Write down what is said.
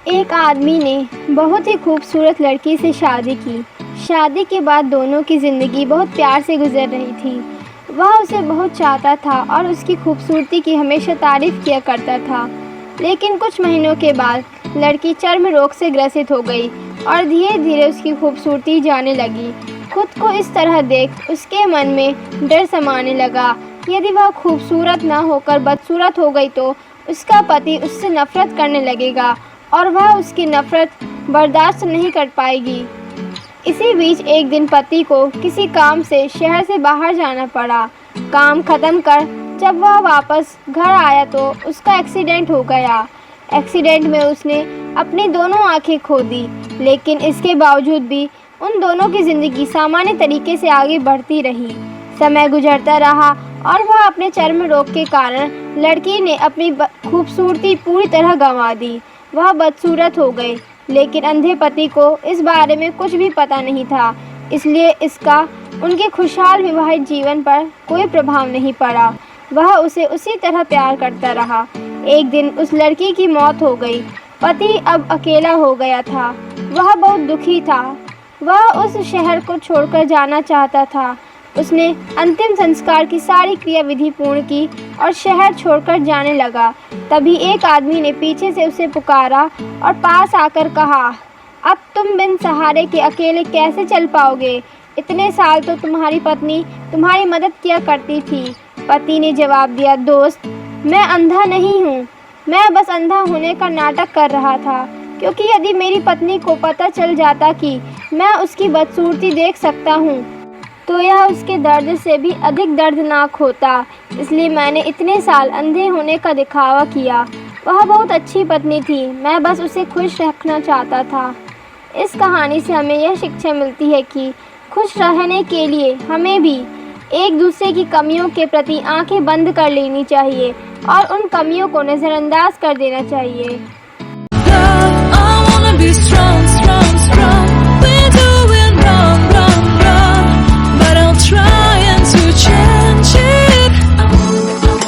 एक आदमी ने बहुत ही खूबसूरत लड़की से शादी की। शादी के बाद दोनों की ज़िंदगी बहुत प्यार से गुजर रही थी। वह उसे बहुत चाहता था और उसकी खूबसूरती की हमेशा तारीफ़ किया करता था। लेकिन कुछ महीनों के बाद लड़की चर्म रोग से ग्रसित हो गई और धीरे धीरे उसकी खूबसूरती जाने लगी। खुद को इस तरह देख उसके मन में डर समाने लगा कि यदि वह खूबसूरत न होकर बदसूरत हो गई तो उसका पति उससे नफ़रत करने लगेगा और वह उसकी नफ़रत बर्दाश्त नहीं कर पाएगी। इसी बीच एक दिन पति को किसी काम से शहर से बाहर जाना पड़ा। काम ख़त्म कर जब वह वापस घर आया तो उसका एक्सीडेंट हो गया। एक्सीडेंट में उसने अपनी दोनों आंखें खो दी, लेकिन इसके बावजूद भी उन दोनों की ज़िंदगी सामान्य तरीके से आगे बढ़ती रही। समय गुजरता रहा और वह अपने चर्म रोग के कारण लड़की ने अपनी खूबसूरती पूरी तरह गंवा दी। वह बदसूरत हो गई, लेकिन अंधे पति को इस बारे में कुछ भी पता नहीं था, इसलिए इसका उनके खुशहाल विवाहित जीवन पर कोई प्रभाव नहीं पड़ा। वह उसे उसी तरह प्यार करता रहा। एक दिन उस लड़की की मौत हो गई। पति अब अकेला हो गया था। वह बहुत दुखी था। वह उस शहर को छोड़कर जाना चाहता था। उसने अंतिम संस्कार की सारी क्रियाविधि पूर्ण की और शहर छोड़कर जाने लगा। तभी एक आदमी ने पीछे से उसे पुकारा और पास आकर कहा, अब तुम बिन सहारे के अकेले कैसे चल पाओगे? इतने साल तो तुम्हारी पत्नी तुम्हारी मदद किया करती थी। पति ने जवाब दिया, दोस्त, मैं अंधा नहीं हूँ। मैं बस अंधा होने का नाटक कर रहा था, क्योंकि यदि मेरी पत्नी को पता चल जाता कि मैं उसकी बदसूरती देख सकता हूँ तो यह उसके दर्द से भी अधिक दर्दनाक होता। इसलिए मैंने इतने साल अंधे होने का दिखावा किया। वह बहुत अच्छी पत्नी थी। मैं बस उसे खुश रखना चाहता था। इस कहानी से हमें यह शिक्षा मिलती है कि खुश रहने के लिए हमें भी एक दूसरे की कमियों के प्रति आंखें बंद कर लेनी चाहिए और उन कमियों को नज़रअंदाज कर देना चाहिए।